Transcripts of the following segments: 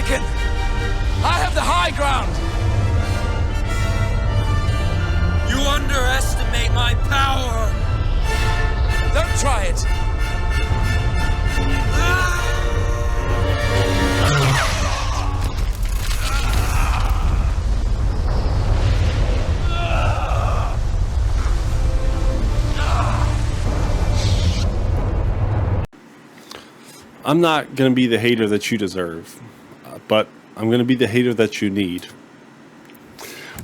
mistaken. I have the high ground. You underestimate my power. Don't try it. I'm not going to be the hater that you deserve, but I'm going to be the hater that you need.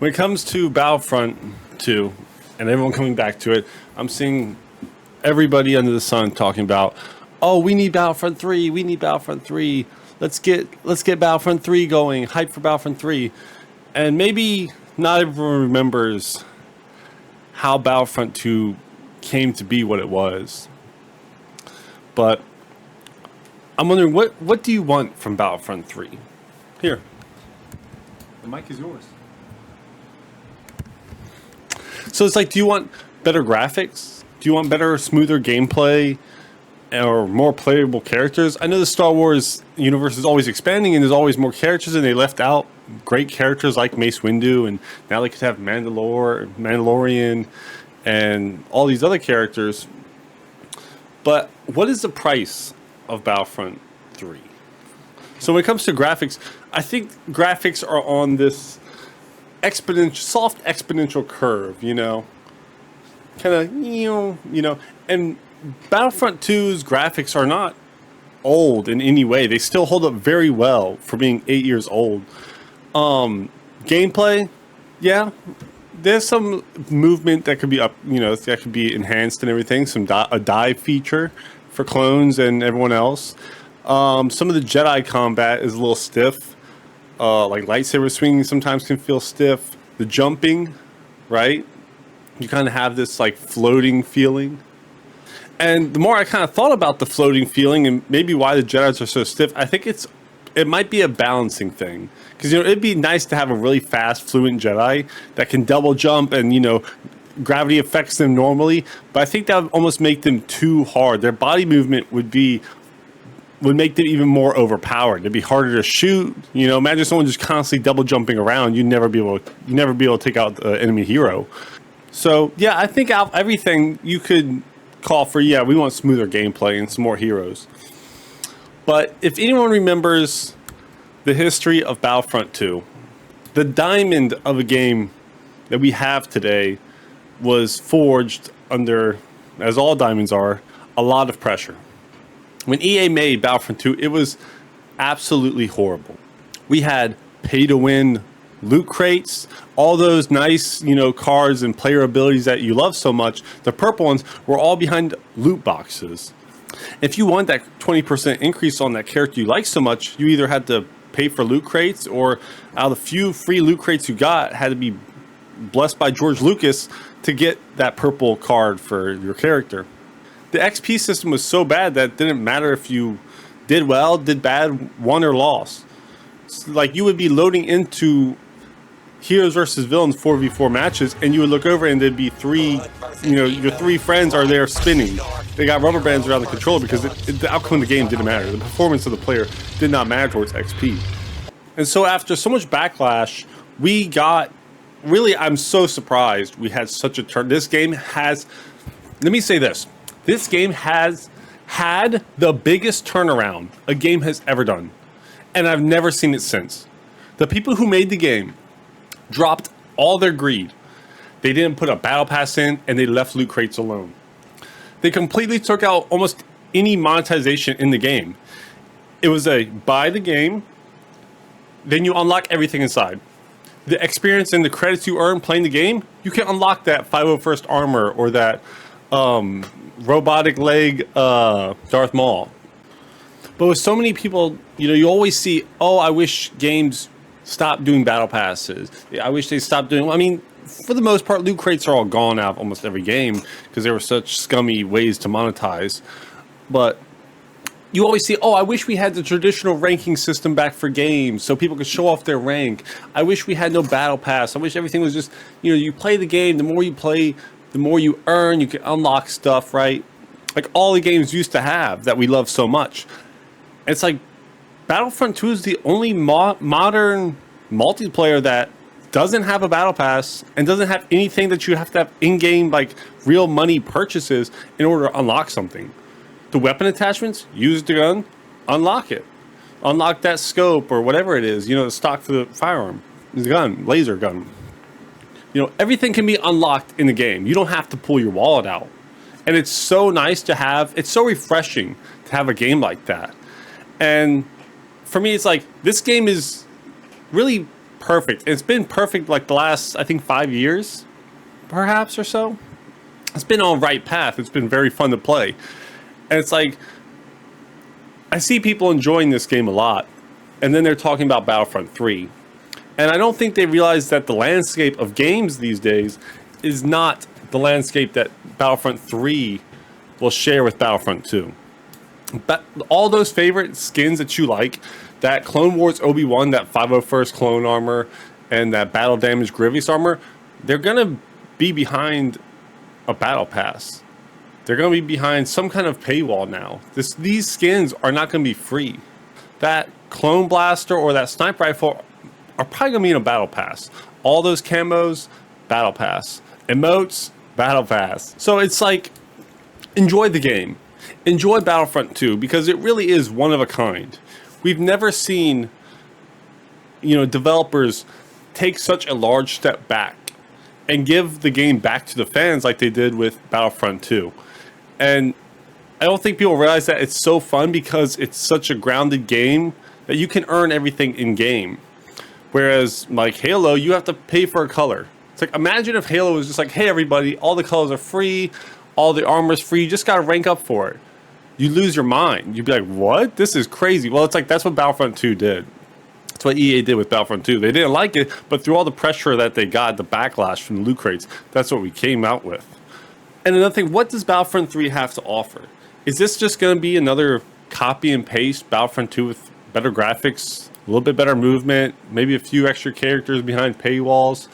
When it comes to Battlefront 2 and everyone coming back to it, I'm seeing everybody under the sun talking about, oh, we need Battlefront 3, we need Battlefront 3. Let's get Battlefront 3 going, hype for Battlefront 3. And maybe not everyone remembers how Battlefront 2 came to be what it was. But I'm wondering, what do you want from Battlefront 3? Here. The mic is yours. So it's like, do you want better graphics? Do you want better, smoother gameplay? Or more playable characters? I know the Star Wars universe is always expanding and there's always more characters, and they left out great characters like Mace Windu, and now they could have Mandalorian and all these other characters. But what is the price of Battlefront 3? So when it comes to graphics, I think graphics are on this soft exponential curve, you know, kind of, you know, and Battlefront 2's graphics are not old in any way. They still hold up very well for being 8 years old. Gameplay, yeah, there's some movement that could be up, you know, that could be enhanced and everything. A dive feature for clones and everyone else. Some of the Jedi combat is a little stiff. Like lightsaber swinging sometimes can feel stiff. The jumping, right? You kind of have this like floating feeling. And the more I kind of thought about the floating feeling and maybe why the Jedis are so stiff, I think it might be a balancing thing. Because, you know, it'd be nice to have a really fast, fluent Jedi that can double jump and, you know, gravity affects them normally. But I think that would almost make them too hard. Their body movement would make them even more overpowered. It'd be harder to shoot. You know, imagine someone just constantly double jumping around. You'd never be able to take out the enemy hero. So yeah, I think out of everything you could call for, yeah, we want smoother gameplay and some more heroes. But if anyone remembers the history of Battlefront 2, the diamond of a game that we have today was forged under, as all diamonds are, a lot of pressure. When EA made Battlefront 2, it was absolutely horrible. We had pay-to-win loot crates, all those nice, you know, cards and player abilities that you love so much. The purple ones were all behind loot boxes. If you want that 20% increase on that character you like so much, you either had to pay for loot crates, or out of the few free loot crates you got, had to be blessed by George Lucas to get that purple card for your character. The XP system was so bad that it didn't matter if you did well, did bad, won or lost. Like, you would be loading into heroes versus villains 4v4 matches, and you would look over and there'd be your three friends are there spinning. They got rubber bands around the controller because the outcome of the game didn't matter. The performance of the player did not matter towards XP. And so after so much backlash, we got, really, I'm so surprised we had such a turn. This game has, let me say this. This game has had the biggest turnaround a game has ever done. And I've never seen it since. The people who made the game dropped all their greed. They didn't put a battle pass in, and they left loot crates alone. They completely took out almost any monetization in the game. It was a buy the game, then you unlock everything inside. The experience and the credits you earn playing the game, you can unlock that 501st armor or that robotic leg Darth Maul. But with so many people, you know, you always see, oh, I wish games stopped doing battle passes. I wish they stopped doing, I mean, for the most part, loot crates are all gone out of almost every game because there were such scummy ways to monetize. But you always see, oh, I wish we had the traditional ranking system back for games so people could show off their rank. I wish we had no battle pass. I wish everything was just, you know, you play the game, the more you play, the more you earn, you can unlock stuff, right? Like all the games used to have that we love so much. It's like, Battlefront 2 is the only modern multiplayer that doesn't have a battle pass and doesn't have anything that you have to have in-game, like real money purchases in order to unlock something. The weapon attachments, use the gun, unlock it. Unlock that scope or whatever it is, the stock for the firearm, the gun, laser gun. Everything can be unlocked in the game. You don't have to pull your wallet out. And it's so nice to have, it's so refreshing to have a game like that. And for me, it's like, this game is really perfect. It's been perfect like the last, I think, 5 years, perhaps, or so. It's been on the right path. It's been very fun to play. And it's like, I see people enjoying this game a lot. And then they're talking about Battlefront 3. And I don't think they realize that the landscape of games these days is not the landscape that Battlefront 3 will share with Battlefront 2. But all those favorite skins that you like, that Clone Wars Obi-Wan, that 501st clone armor, and that battle damage Grievous armor, they're going to be behind a battle pass. They're going to be behind some kind of paywall now. These skins are not going to be free. That clone blaster or that sniper rifle are probably going to be in a battle pass. All those camos, battle pass. Emotes, battle pass. So it's like, enjoy the game. Enjoy Battlefront 2 because it really is one of a kind. We've never seen, developers take such a large step back and give the game back to the fans like they did with Battlefront 2. And I don't think people realize that it's so fun because it's such a grounded game that you can earn everything in game. Whereas like Halo, you have to pay for a color. It's like, imagine if Halo was just like, hey everybody, all the colors are free, all the armor's free, you just gotta rank up for it. You lose your mind. You'd be like, what? This is crazy. Well, it's like, that's what Battlefront 2 did. That's what EA did with Battlefront 2. They didn't like it, but through all the pressure that they got, the backlash from the loot crates, that's what we came out with. And another thing, what does Battlefront 3 have to offer? Is this just going to be another copy and paste Battlefront 2 with better graphics, a little bit better movement, maybe a few extra characters behind paywalls?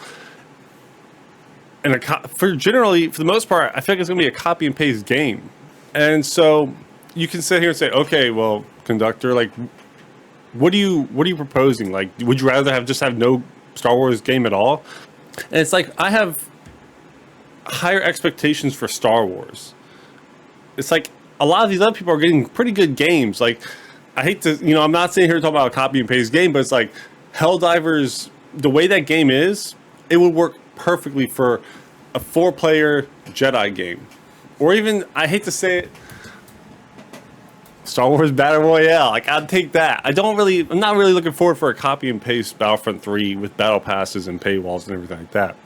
And for the most part, I feel like it's going to be a copy and paste game. And so you can sit here and say, okay, well, conductor, like, what are you proposing? Like, would you rather just have no Star Wars game at all? And it's like, I have higher expectations for Star Wars. It's like a lot of these other people are getting pretty good games. Like, I hate to, I'm not sitting here talking about a copy and paste game, but it's like Helldivers, the way that game is, it would work perfectly for a 4-player Jedi game. Or even, I hate to say it, Star Wars Battle Royale. Like, I'd take that. I'm not really looking forward for a copy and paste Battlefront 3 with battle passes and paywalls and everything like that.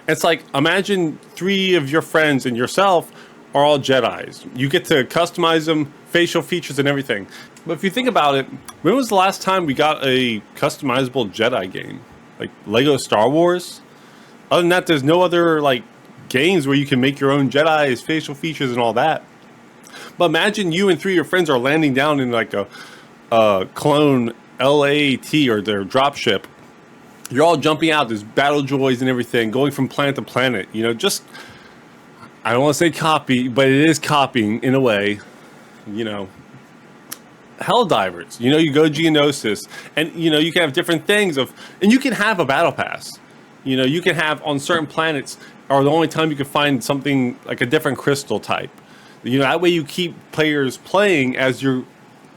It's like, imagine 3 of your friends and yourself are all Jedis. You get to customize them, facial features and everything. But if you think about it, when was the last time we got a customizable Jedi game? Like Lego Star Wars? Other than that, there's no other like games where you can make your own Jedi's, facial features and all that. But imagine you and 3 of your friends are landing down in like a clone LAAT or their dropship. You're all jumping out, there's battle droids and everything, going from planet to planet. Just, I don't want to say copy, but it is copying in a way. Helldivers. You go Geonosis, and you can have different things and you can have a battle pass. You can have on certain planets, or the only time you can find something like a different crystal type. That way you keep players playing as you're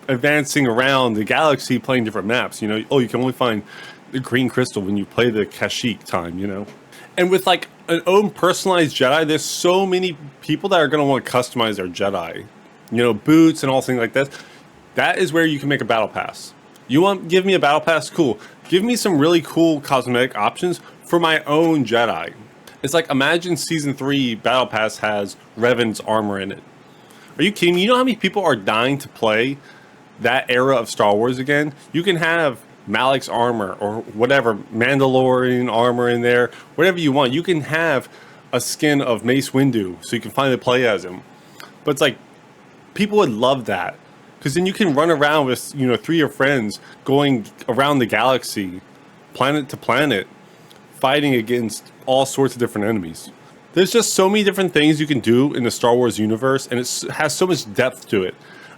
advancing around the galaxy playing different maps. You can only find the green crystal when you play the Kashyyyk time, And with like an own personalized Jedi, there's so many people that are going to want to customize their Jedi. Boots and all things like that. That is where you can make a battle pass. Give me a battle pass? Cool. Give me some really cool cosmetic options for my own Jedi. It's like, imagine Season 3 Battle Pass has Revan's armor in it. Are you kidding me? You know how many people are dying to play that era of Star Wars again? You can have Malik's armor or whatever, Mandalorian armor in there, whatever you want. You can have a skin of Mace Windu so you can finally play as him. But it's like, people would love that. Because then you can run around with, 3 of your friends going around the galaxy, planet to planet, fighting against all sorts of different enemies. There's just so many different things you can do in the Star Wars universe, and it has so much depth to it.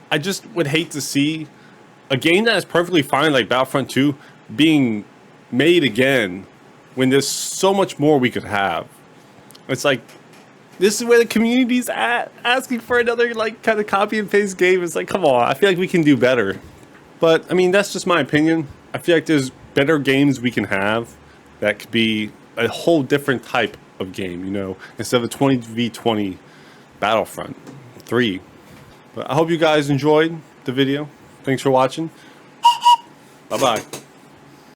I just would hate to see a game that is perfectly fine, like Battlefront 2, being made again when there's so much more we could have. It's like, this is where the community's at, asking for another like kind of copy and paste game. It's like, come on, I feel like we can do better. But I mean, that's just my opinion. I feel like there's better games we can have that could be a whole different type of game, you know, instead of a 20v20 Battlefront 3. But I hope you guys enjoyed the video. Thanks for watching. Bye-bye.